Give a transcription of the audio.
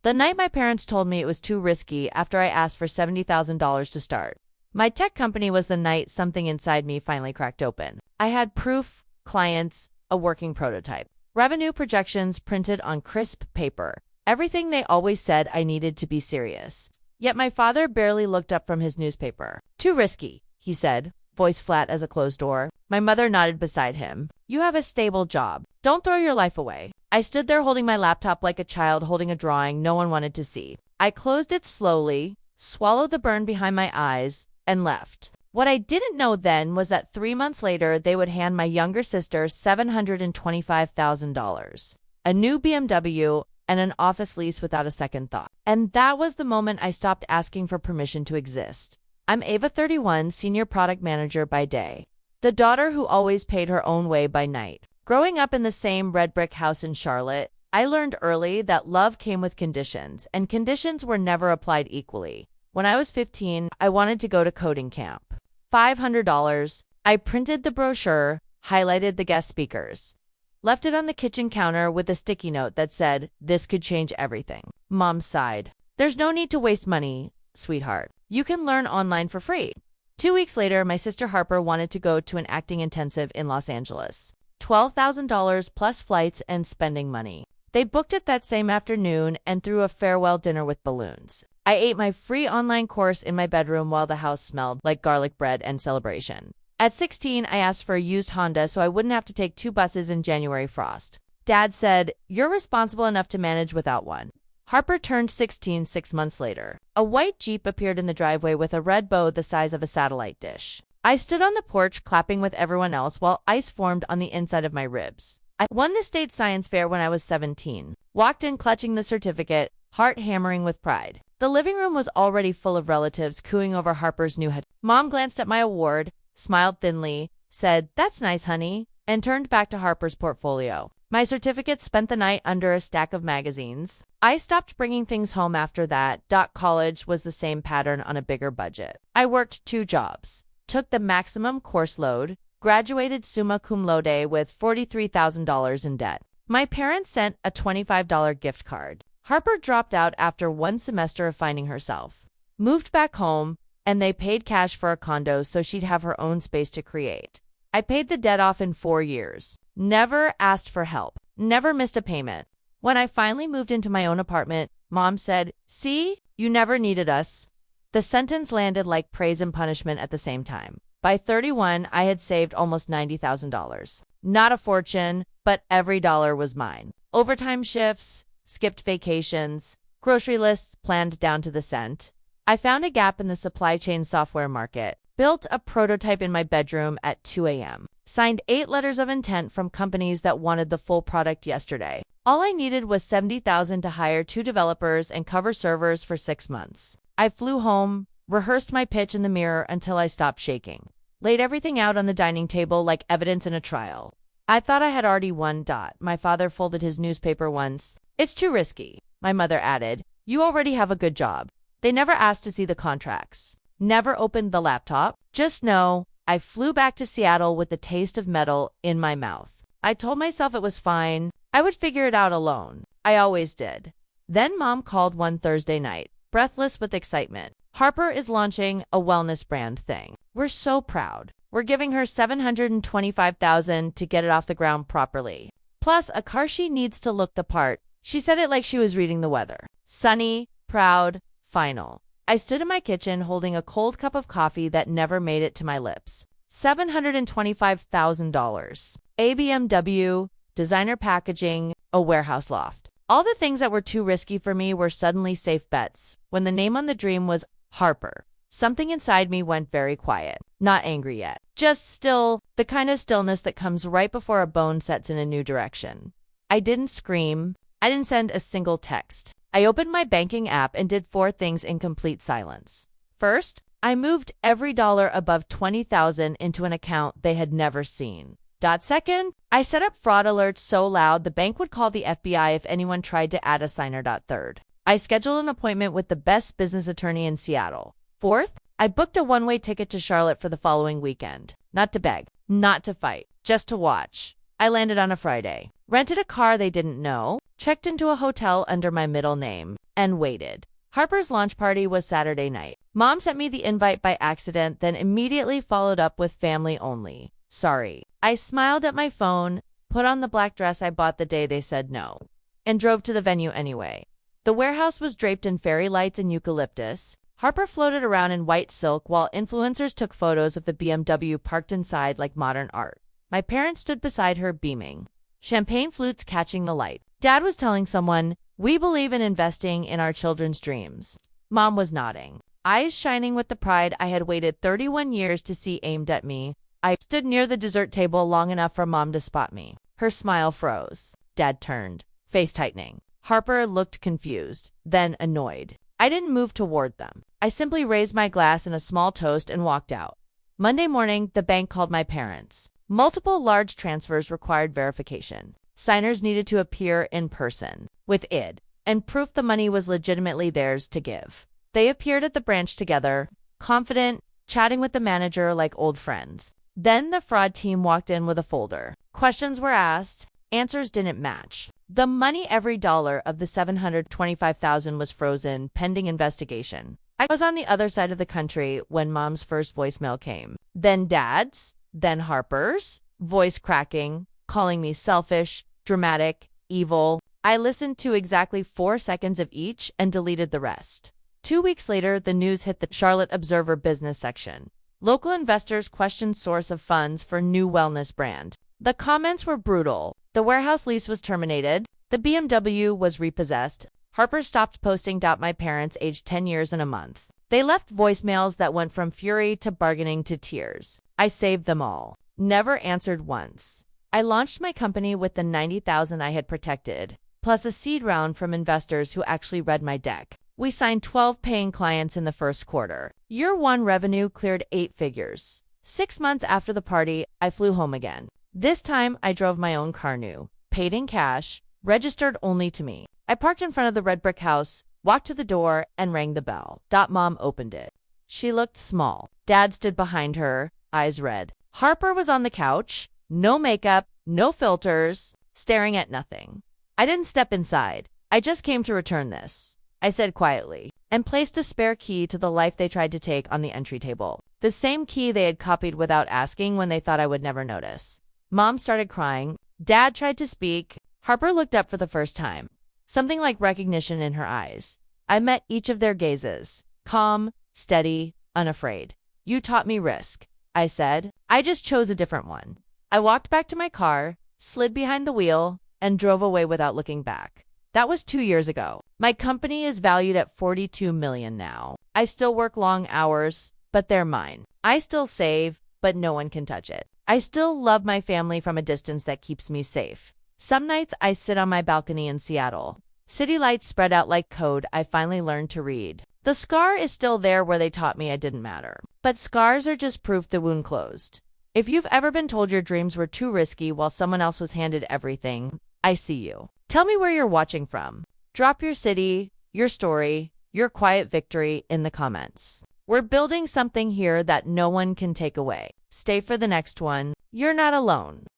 The night my parents told me it was too risky after I asked for $70,000 to start. My tech company was the night something inside me finally cracked open. I had proof, clients, a working prototype, revenue projections printed on crisp paper, everything they always said I needed to be serious. Yet my father barely looked up from his newspaper. Too risky, he said, voice flat as a closed door. My mother nodded beside him. You have a stable job. Don't throw your life away. I stood there holding my laptop like a child holding a drawing no one wanted to see. I closed it slowly, swallowed the burn behind my eyes, and left. What I didn't know then was that 3 months later, they would hand my younger sister $725,000, a new BMW, and an office lease without a second thought. And that was the moment I stopped asking for permission to exist. I'm Ava, 31, senior product manager by day, the daughter who always paid her own way by night. Growing up in the same red brick house in Charlotte, I learned early that love came with conditions, and conditions were never applied equally. When I was 15, I wanted to go to coding camp. $500. I printed the brochure, highlighted the guest speakers, left it on the kitchen counter with a sticky note that said, "This could change everything." Mom sighed. "There's no need to waste money, sweetheart. You can learn online for free." 2 weeks later, my sister Harper wanted to go to an acting intensive in Los Angeles. $12,000 plus flights and spending money. They booked it that same afternoon and threw a farewell dinner with balloons. I ate my free online course in my bedroom while the house smelled like garlic bread and celebration. At 16, I asked for a used Honda so I wouldn't have to take 2 buses in January frost. Dad said, "You're responsible enough to manage without one." Harper turned 16 6 months later. A white Jeep appeared in the driveway with a red bow the size of a satellite dish. I stood on the porch clapping with everyone else while ice formed on the inside of my ribs. I won the state science fair when I was 17. Walked in clutching the certificate, heart hammering with pride. The living room was already full of relatives cooing over Harper's new head. Mom glanced at my award, smiled thinly, said, "That's nice, honey," and turned back to Harper's portfolio. My certificate spent the night under a stack of magazines. I stopped bringing things home after that. College was the same pattern on a bigger budget. I worked 2 jobs, took the maximum course load, graduated summa cum laude with $43,000 in debt. My parents sent a $25 gift card. Harper dropped out after 1 semester of finding herself, moved back home, and they paid cash for a condo so she'd have her own space to create. I paid the debt off in 4 years, never asked for help, never missed a payment. When I finally moved into my own apartment, Mom said, "See, you never needed us." The sentence landed like praise and punishment at the same time. By 31, I had saved almost $90,000. Not a fortune, but every dollar was mine. Overtime shifts, skipped vacations, grocery lists planned down to the cent. I found a gap in the supply chain software market, built a prototype in my bedroom at 2 a.m., signed 8 letters of intent from companies that wanted the full product yesterday. All I needed was $70,000 to hire 2 developers and cover servers for 6 months. I flew home, rehearsed my pitch in the mirror until I stopped shaking, laid everything out on the dining table like evidence in a trial. I thought I had already won. My father folded his newspaper once. "It's too risky," my mother added. "You already have a good job." They never asked to see the contracts, never opened the laptop. Just know, I flew back to Seattle with the taste of metal in my mouth. I told myself it was fine. I would figure it out alone. I always did. Then Mom called one Thursday night, breathless with excitement. "Harper is launching a wellness brand thing. We're so proud. We're giving her $725,000 to get it off the ground properly. Plus a car she needs to look the part." She said it like she was reading the weather. Sunny, proud, final. I stood in my kitchen holding a cold cup of coffee that never made it to my lips. $725,000. A BMW, designer packaging, a warehouse loft. All the things that were too risky for me were suddenly safe bets. When the name on the dream was Harper, something inside me went very quiet. Not angry yet. Just still, the kind of stillness that comes right before a bone sets in a new direction. I didn't scream. I didn't send a single text. I opened my banking app and did 4 things in complete silence. First, I moved every dollar above $20,000 into an account they had never seen. Second, I set up fraud alerts so loud the bank would call the FBI if anyone tried to add a signer. Third, I scheduled an appointment with the best business attorney in Seattle. Fourth, I booked a one-way ticket to Charlotte for the following weekend. Not to beg, not to fight, just to watch. I landed on a Friday, rented a car they didn't know, checked into a hotel under my middle name, and waited. Harper's launch party was Saturday night. Mom sent me the invite by accident, then immediately followed up with family only. Sorry. I smiled at my phone, put on the black dress I bought the day they said no, and drove to the venue anyway. The warehouse was draped in fairy lights and eucalyptus. Harper floated around in white silk while influencers took photos of the BMW parked inside like modern art. My parents stood beside her beaming, champagne flutes catching the light. Dad was telling someone, "We believe in investing in our children's dreams." Mom was nodding, eyes shining with the pride I had waited 31 years to see aimed at me. I stood near the dessert table long enough for Mom to spot me. Her smile froze. Dad turned, face tightening. Harper looked confused, then annoyed. I didn't move toward them. I simply raised my glass in a small toast and walked out. Monday morning, the bank called my parents. Multiple large transfers required verification. Signers needed to appear in person, with ID, and proof the money was legitimately theirs to give. They appeared at the branch together, confident, chatting with the manager like old friends. Then the fraud team walked in with a folder. Questions were asked, answers didn't match. The money, every dollar of the $725,000 was frozen, pending investigation. I was on the other side of the country when Mom's first voicemail came. Then Dad's, then Harper's, voice cracking, calling me selfish, dramatic, evil. I listened to exactly 4 seconds of each and deleted the rest. 2 weeks later, the news hit the Charlotte Observer business section. Local investors questioned source of funds for new wellness brand. The comments were brutal. The warehouse lease was terminated. The BMW was repossessed. Harper stopped posting. My parents, aged 10 years and a month. They left voicemails that went from fury to bargaining to tears. I saved them all. Never answered once. I launched my company with the $90,000 I had protected, plus a seed round from investors who actually read my deck. We signed 12 paying clients in the first quarter. Year 1 revenue cleared 8 figures. 6 months after the party, I flew home again. This time, I drove my own car new, paid in cash, registered only to me. I parked in front of the red brick house, walked to the door, and rang the bell. Mom opened it. She looked small. Dad stood behind her, eyes red. Harper was on the couch, no makeup, no filters, staring at nothing. I didn't step inside. I just came to return this, I said quietly, and placed a spare key to the life they tried to take on the entry table. The same key they had copied without asking when they thought I would never notice. Mom started crying. Dad tried to speak. Harper looked up for the first time, something like recognition in her eyes. I met each of their gazes, calm, steady, unafraid. "You taught me risk," I said. "I just chose a different one." I walked back to my car, slid behind the wheel, and drove away without looking back. That was 2 years ago. My company is valued at $42 million now. I still work long hours, but they're mine. I still save, but no one can touch it. I still love my family from a distance that keeps me safe. Some nights I sit on my balcony in Seattle. City lights spread out like code I finally learned to read. The scar is still there where they taught me I didn't matter. But scars are just proof the wound closed. If you've ever been told your dreams were too risky while someone else was handed everything, I see you. Tell me where you're watching from. Drop your city, your story, your quiet victory in the comments. We're building something here that no one can take away. Stay for the next one. You're not alone.